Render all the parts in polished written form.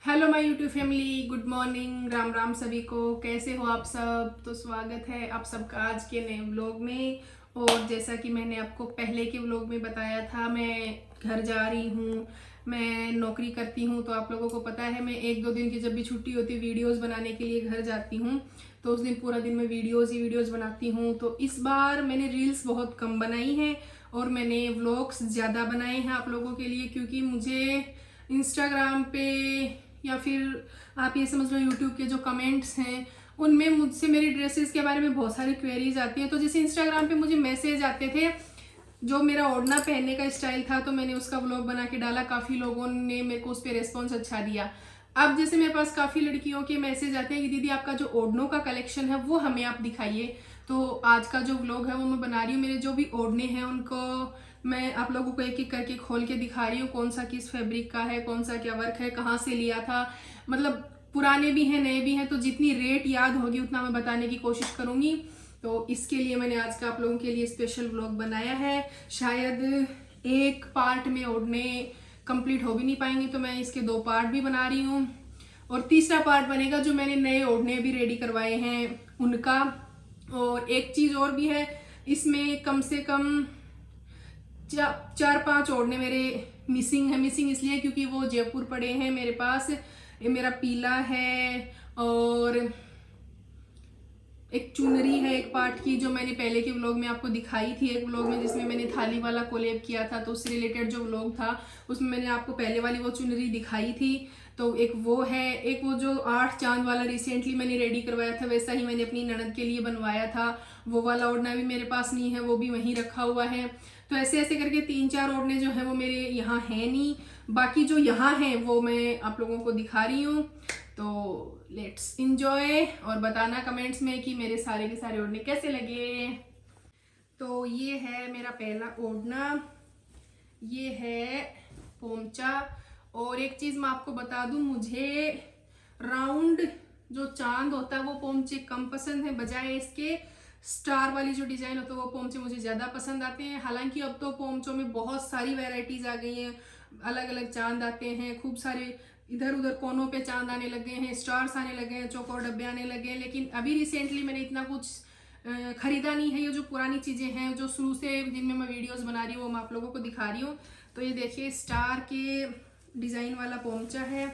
Hello my YouTube family, good morning, Ram Ram सभी को। कैसे हो आप सब? तो स्वागत है आप सबका आज के नए व्लॉग में। और जैसा कि मैंने आपको पहले के व्लॉग में बताया था, मैं घर जा रही हूँ, मैं नौकरी करती हूँ। तो आप लोगों को पता है, मैं एक दो दिन की जब भी छुट्टी होती है वीडियोस बनाने के लिए घर जाती हूँ, तो उस दिन पूरा दिन मैं वीडियोस ही वीडियोस बनाती हूँ। तो इस बार मैंने रील्स बहुत कम बनाई हैं और मैंने व्लॉग्स ज़्यादा बनाए हैं आप लोगों के लिए, क्योंकि मुझे इंस्टाग्राम पे या फिर आप ये समझ लो यूट्यूब के जो कमेंट्स हैं उनमें मुझसे मेरी ड्रेसेस के बारे में बहुत सारी क्वेरीज आती हैं। तो जैसे इंस्टाग्राम पे मुझे मैसेज आते थे, जो मेरा ओढ़ना पहनने का स्टाइल था, तो मैंने उसका व्लॉग बना के डाला। काफ़ी लोगों ने मेरे को उस पर रेस्पॉन्स अच्छा दिया। अब जैसे मेरे पास काफ़ी लड़कियों के मैसेज आते हैं कि दीदी आपका जो ओढ़नों का कलेक्शन है वो हमें आप दिखाइए। तो आज का जो व्लॉग है वो मैं बना रही हूँ। मेरे जो भी ओढ़ने हैं उनको मैं आप लोगों को एक एक करके खोल के दिखा रही हूँ, कौन सा किस फैब्रिक का है, कौन सा क्या वर्क है, कहाँ से लिया था। मतलब पुराने भी हैं, नए भी हैं, तो जितनी रेट याद होगी उतना मैं बताने की कोशिश करूंगी। तो इसके लिए मैंने आज का आप लोगों के लिए स्पेशल व्लॉग बनाया है। शायद एक पार्ट में ओढ़ने कंप्लीट हो भी नहीं पाएंगे, तो मैं इसके दो पार्ट भी बना रही हूँ। और तीसरा पार्ट बनेगा जो मैंने नए ओढ़ने भी रेडी करवाए हैं उनका। और एक चीज और भी है, इसमें कम से कम चार पांच ओढ़ने मेरे मिसिंग है। मिसिंग इसलिए क्योंकि वो जयपुर पड़े हैं मेरे पास। ये मेरा पीला है, और एक चुनरी है एक पार्ट की, जो मैंने पहले के व्लॉग में आपको दिखाई थी। एक व्लॉग में जिसमें मैंने थाली वाला कोलेब किया था, तो उससे रिलेटेड जो व्लॉग था उसमें मैंने आपको पहले वाली वो चुनरी दिखाई थी। तो एक वो है, एक वो जो 8 चांद वाला रिसेंटली मैंने रेडी करवाया था, वैसा ही मैंने अपनी ननद के लिए बनवाया था। वो वाला ओढ़ना भी मेरे पास नहीं है, वो भी वहीं रखा हुआ है। तो ऐसे ऐसे करके 3-4 ओढ़ने जो है वो मेरे यहाँ है नहीं। बाकी जो यहाँ है वो मैं आप लोगों को दिखा रही हूँ। तो लेट्स इंजॉय, और बताना कमेंट्स में कि मेरे सारे के सारे ओढ़ने कैसे लगे। तो ये है मेरा पहला ओढ़ना, ये है पोंचा। और एक चीज मैं आपको बता दूं, मुझे राउंड जो चांद होता है वो पोंचे कम पसंद है, बजाय इसके स्टार वाली जो डिजाइन होता है वो पोंचे मुझे ज्यादा पसंद आते हैं। हालांकि अब तो पोंचों में बहुत सारी वैरायटीज आ गई हैं, अलग अलग चांद आते हैं, खूब सारे इधर उधर कोनों पे चांद आने लगे हैं, स्टार्स आने लगे हैं, चौकोर डब्बे आने लगे हैं। लेकिन अभी रिसेंटली मैंने इतना कुछ खरीदा नहीं है। ये जो पुरानी चीजें हैं जो शुरू से जिनमें मैं वीडियोस बना रही हूँ वो मैं आप लोगों को दिखा रही हूँ। तो ये देखिए स्टार के डिजाइन वाला पोंचा है।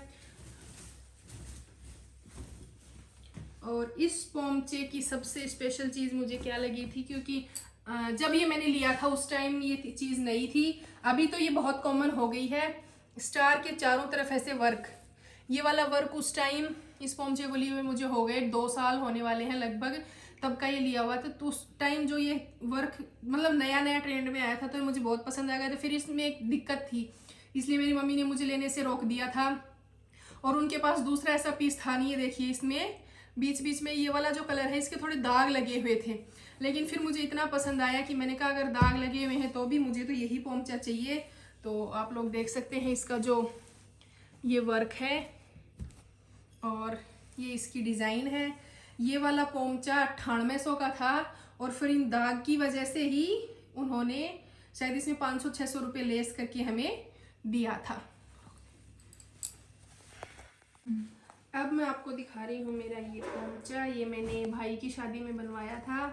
और इस पोंचे की सबसे स्पेशल चीज मुझे क्या लगी थी, क्योंकि जब ये मैंने लिया था उस टाइम ये चीज नई थी। अभी तो ये बहुत कॉमन हो गई है। स्टार के चारों तरफ ऐसे वर्क, ये वाला वर्क उस टाइम इस पोंचे को लिए हुए मुझे हो गए 2 साल होने वाले हैं लगभग, तब का ये लिया हुआ था। तो उस टाइम जो ये वर्क मतलब नया नया ट्रेंड में आया था, तो ये मुझे बहुत पसंद आ गया था। फिर इसमें एक दिक्कत थी, इसलिए मेरी मम्मी ने मुझे लेने से रोक दिया था। और उनके पास दूसरा ऐसा पीस था नहीं। ये देखिए इसमें बीच बीच में ये वाला जो कलर है इसके थोड़े दाग लगे हुए थे, लेकिन फिर मुझे इतना पसंद आया कि मैंने कहा अगर दाग लगे हुए हैं तो भी मुझे तो यही पोंचा चाहिए। तो आप लोग देख सकते हैं इसका जो ये वर्क है और ये इसकी डिजाइन है। ये वाला पोंचा 9800 का था, और फिर इन दाग की वजह से ही उन्होंने शायद इसमें 500-600 रुपये लेस करके हमें दिया था। अब मैं आपको दिखा रही हूँ मेरा ये पोंचा। ये मैंने भाई की शादी में बनवाया था,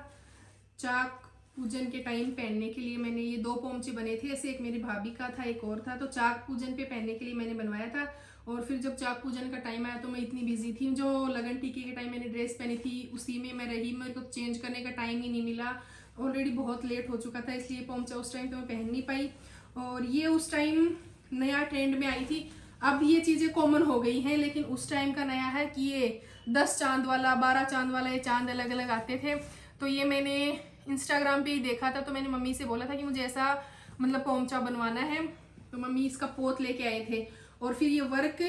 चाक पूजन के टाइम पहनने के लिए। मैंने ये 2 पोंचे बने थे ऐसे, एक मेरी भाभी का था, एक और था। तो चाक पूजन पे पहनने के लिए मैंने बनवाया था। और फिर जब चाक पूजन का टाइम आया तो मैं इतनी बिजी थी, जो लगन टीके के टाइम मैंने ड्रेस पहनी थी उसी में मैं रही, मेरे को चेंज करने का टाइम ही नहीं मिला। ऑलरेडी बहुत लेट हो चुका था, इसलिए पोंचा उस टाइम पे मैं पहन नहीं पाई। और ये उस टाइम नया ट्रेंड में आई थी। अब ये चीजें कॉमन हो गई हैं, लेकिन उस टाइम का नया है कि ये 10 चांद वाला, 12 चांद वाला, ये चांद अलग अलग आते थे। तो ये मैंने इंस्टाग्राम पे ही देखा था, तो मैंने मम्मी से बोला था कि मुझे ऐसा मतलब पोंचा बनवाना है। तो मम्मी इसका पोत लेके आए थे, और फिर ये वर्क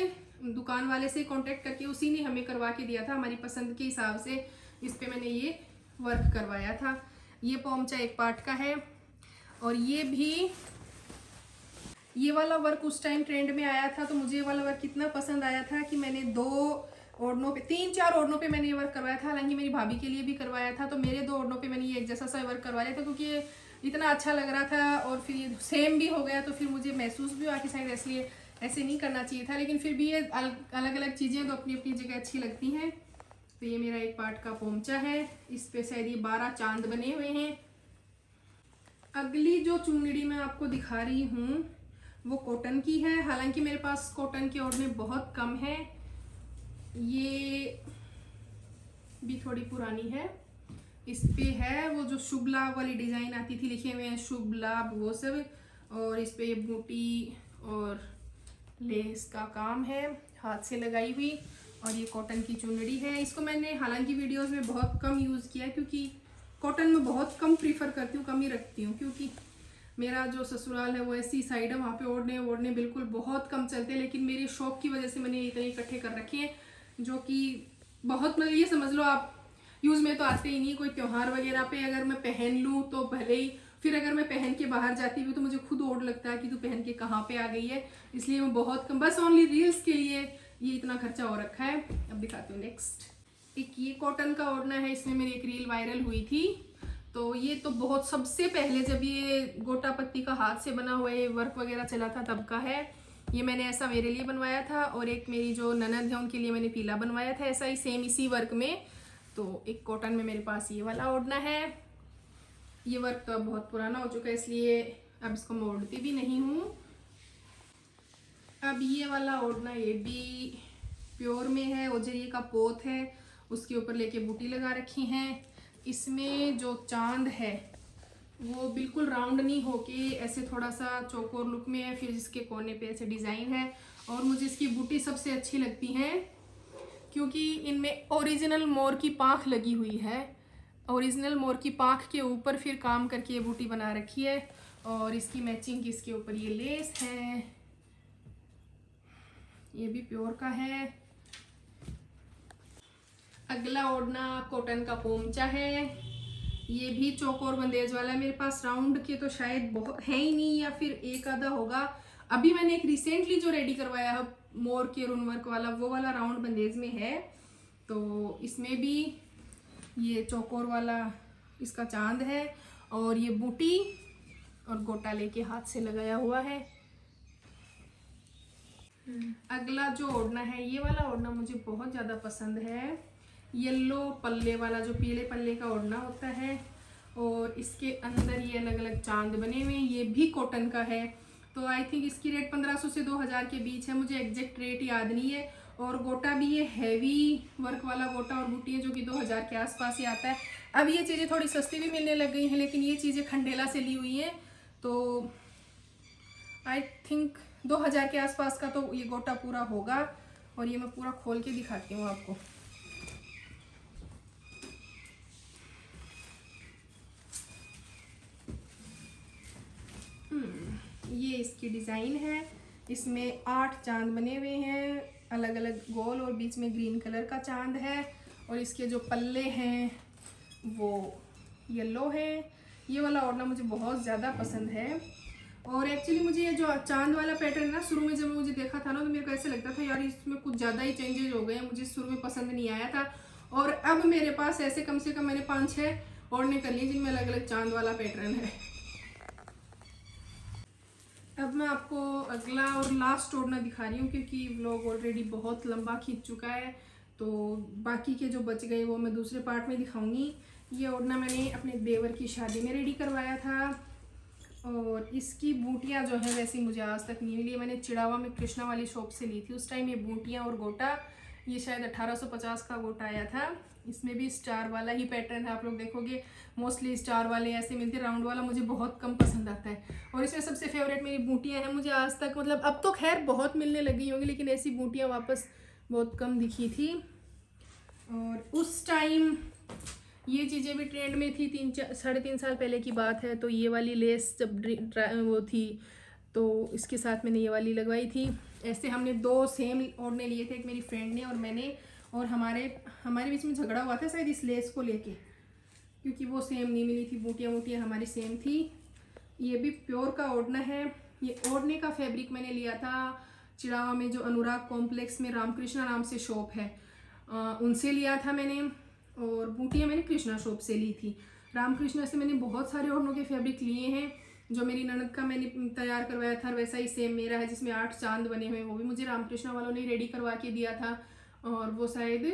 दुकान वाले से कांटेक्ट करके उसी ने हमें करवा के दिया था हमारी पसंद के हिसाब से। इस पे मैंने ये वर्क करवाया था। ये पोंचा एक पार्ट का है। और ये भी, ये वाला वर्क उस टाइम ट्रेंड में आया था, तो मुझे ये वाला वर्क इतना पसंद आया था कि मैंने 2 ओढ़नों पे, 3-4 ओढ़नों पे मैंने ये वर्क करवाया था। हालांकि मेरी भाभी के लिए भी करवाया था, तो मेरे 2 ओढ़नों पे मैंने ये एक जैसा सा वर्क करवा लिया था, क्योंकि ये इतना अच्छा लग रहा था और फिर ये सेम भी हो गया। तो फिर मुझे महसूस भी हुआ कि शायद इसलिए ऐसे नहीं करना चाहिए था, लेकिन फिर भी ये अलग अलग चीज़ें तो अपनी अपनी जगह अच्छी लगती हैं। तो ये मेरा एक पार्ट का पोंचा है, इस पे शायद ये 12 चांद बने हुए हैं। अगली जो चुनरी मैं आपको दिखा रही हूँ वो कॉटन की है। हालांकि मेरे पास कॉटन के ओढ़ने बहुत कम है, ये भी थोड़ी पुरानी है। इस पे है वो जो शुभ लाभ वाली डिजाइन आती थी, लिखे हुए हैं शुभ लाभ वो सब, और इस पे ये बूटी और लेस का काम है, हाथ से लगाई हुई। और ये कॉटन की चुनरी है। इसको मैंने हालांकि वीडियोस में बहुत कम यूज़ किया है, क्योंकि कॉटन में बहुत कम प्रीफर करती हूँ, कम ही रखती हूँ, क्योंकि मेरा जो ससुराल है वो ऐसी साइड है, वहाँ पे ओढ़ने बिल्कुल बहुत कम चलते हैं। लेकिन मेरे शौक की वजह से मैंने इतने इकट्ठे कर रखे हैं, जो कि बहुत, मतलब ये समझ लो आप यूज़ में तो आते ही नहीं। कोई त्योहार वगैरह पे अगर मैं पहन लूँ तो भले ही, फिर अगर मैं पहन के बाहर जाती हूँ तो मुझे खुद ओढ़ लगता है कि तू पहन के कहाँ पे आ गई है। इसलिए मैं बहुत कम, बस ओनली रील्स के लिए ये इतना खर्चा हो रखा है। अब दिखाती हूँ नेक्स्ट। एक ये कॉटन का ओढ़ना है, इसमें मेरी एक रील वायरल हुई थी। तो ये तो बहुत सबसे पहले जब ये गोटा पत्ती का हाथ से बना हुआ ये वर्क वगैरह चला था तब का है। ये मैंने ऐसा मेरे लिए बनवाया था, और एक मेरी जो ननद है उनके लिए मैंने पीला बनवाया था, ऐसा ही सेम इसी वर्क में। तो एक कॉटन में मेरे पास ये वाला ओढ़ना है। ये वर्क तो अब बहुत पुराना हो चुका है, इसलिए अब इसको मैं ओढ़ती भी नहीं हूँ। अब ये वाला ओढ़ना, ये भी प्योर में है, ओजरिए का पोत है, उसके ऊपर लेके बूटी लगा रखी हैं। इसमें जो चांद है वो बिल्कुल राउंड नहीं होके ऐसे थोड़ा सा चौकोर लुक में है, फिर इसके कोने पे ऐसे डिज़ाइन है। और मुझे इसकी बूटी सबसे अच्छी लगती है, क्योंकि इनमें ओरिजिनल मोर की पाँख लगी हुई है। ओरिजिनल मोर की पाँख के ऊपर फिर काम करके ये बूटी बना रखी है, और इसकी मैचिंग इसके ऊपर ये लेस है, ये भी प्योर का है। अगला ओढ़ना कॉटन का पोंचा है, ये भी चौकोर बंदेज वाला है। मेरे पास राउंड के तो शायद बहुत है ही नहीं, या फिर एक आधा होगा। अभी मैंने एक रिसेंटली जो रेडी करवाया है मोर के रून वर्क वाला, वो वाला राउंड बंदेज में है। तो इसमें भी ये चौकोर वाला इसका चांद है, और ये बूटी और गोटा लेके हाथ से लगाया हुआ है। अगला जो ओढ़ना है, ये वाला ओढ़ना मुझे बहुत ज़्यादा पसंद है। येलो पल्ले वाला, जो पीले पल्ले का ओढ़ना होता है, और इसके अंदर ये अलग अलग चांद बने हुए हैं। ये भी कॉटन का है। तो आई थिंक इसकी रेट 1500 से 2000 के बीच है, मुझे एग्जैक्ट रेट याद नहीं है। और गोटा भी ये हैवी वर्क वाला गोटा और बूटी है, जो कि 2000 के आसपास ही आता है। अब ये चीज़ें थोड़ी सस्ती भी मिलने लग गई हैं, लेकिन ये चीज़ें खंडेला से ली हुई हैं। तो आई थिंक 2000 के आसपास का तो ये गोटा पूरा होगा। और ये मैं पूरा खोल के दिखाती हूँ आपको। ये इसकी डिज़ाइन है, इसमें 8 चांद बने हुए हैं अलग अलग गोल, और बीच में ग्रीन कलर का चांद है। और इसके जो पल्ले हैं वो येलो है। ये वाला ओढ़ना मुझे बहुत ज़्यादा पसंद है। और एक्चुअली मुझे ये जो चांद वाला पैटर्न है ना, शुरू में जब मुझे देखा था ना, तो मेरे को ऐसे लगता था यार इसमें कुछ ज़्यादा ही चेंजेस हो गए हैं, मुझे शुरू में पसंद नहीं आया था। और अब मेरे पास ऐसे कम से कम मैंने 5-6 ओढ़ने कर लिए जिनमें अलग अलग चांद वाला पैटर्न है। अब मैं आपको अगला और लास्ट ओढ़ना दिखा रही हूँ, क्योंकि व्लॉग ऑलरेडी बहुत लंबा खींच चुका है। तो बाकी के जो बच गए वो मैं दूसरे पार्ट में दिखाऊंगी। ये ओढ़ना मैंने अपने देवर की शादी में रेडी करवाया था, और इसकी बूटियाँ जो है वैसे मुझे आज तक नहीं मिली। मैंने चिड़ावा में कृष्णा वाली शॉप से ली थी उस टाइम ये बूटियाँ और गोटा। ये शायद 1850 का गोटा आया था। इसमें भी स्टार वाला ही पैटर्न है, आप लोग देखोगे मोस्टली स्टार वाले ऐसे मिलते, राउंड वाला मुझे बहुत कम पसंद आता है। और इसमें सबसे फेवरेट मेरी बूटियाँ हैं। मुझे आज तक, मतलब अब तो खैर बहुत मिलने लगी होंगी, लेकिन ऐसी बूटियाँ वापस बहुत कम दिखी थी। और उस टाइम ये चीज़ें भी ट्रेंड में थी, 3-3.5 साल पहले की बात है। तो ये वाली लेस जब वो थी, तो इसके साथ मैंने ये वाली लगवाई थी। ऐसे हमने 2 सेम ओढ़ने लिए थे, एक मेरी फ्रेंड ने और मैंने। और हमारे बीच में झगड़ा हुआ था शायद इस लेस को लेके, क्योंकि वो सेम नहीं मिली थी, बूटियाँ हमारी सेम थी। ये भी प्योर का ओढ़ना है। ये ओढ़ने का फैब्रिक मैंने लिया था चिड़ावा में, जो अनुराग कॉम्प्लेक्स में रामकृष्णा नाम से शॉप है, उनसे लिया था मैंने। और बूटियाँ मैंने कृष्णा शॉप से ली थी। रामकृष्णा से मैंने बहुत सारे ओढ़नों के फैब्रिक लिए हैं, जो मेरी ननद का मैंने तैयार करवाया था वैसा ही सेम मेरा है, जिसमें 8 चांद बने हुए, वो भी मुझे रामकृष्णा वालों ने रेडी करवा के दिया था। और वो शायद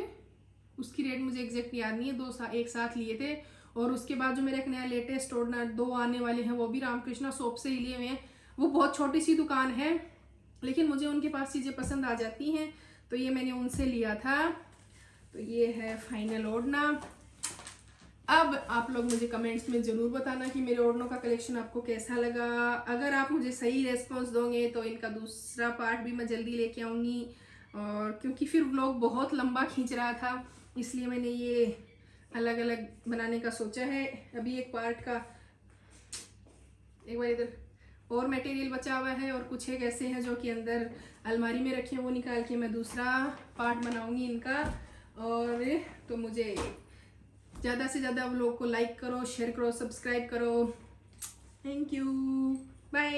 उसकी रेट मुझे एग्जैक्ट याद नहीं है, एक साथ लिए थे। और उसके बाद जो मेरा एक नया लेटेस्ट ओढ़ना 2 आने वाले हैं, वो भी रामकृष्णा शॉप से ही लिए हुए हैं। वो बहुत छोटी सी दुकान है, लेकिन मुझे उनके पास चीज़ें पसंद आ जाती हैं, तो ये मैंने उनसे लिया था। तो ये है फाइनल ओढ़ना। अब आप लोग मुझे कमेंट्स में ज़रूर बताना कि मेरे ओढ़नों का कलेक्शन आपको कैसा लगा। अगर आप मुझे सही रेस्पॉन्स दोगे तो इनका दूसरा पार्ट भी मैं जल्दी लेके आऊँगी। और क्योंकि फिर व्लॉग बहुत लंबा खींच रहा था, इसलिए मैंने ये अलग अलग बनाने का सोचा है। अभी एक पार्ट का एक बार इधर और मटेरियल बचा हुआ है, और कुछ एक ऐसे हैं जो कि अंदर अलमारी में रखे हैं, वो निकाल के मैं दूसरा पार्ट बनाऊंगी इनका। और तो मुझे ज़्यादा से ज़्यादा व्लॉग को लाइक करो, शेयर करो, सब्सक्राइब करो। Thank you, bye.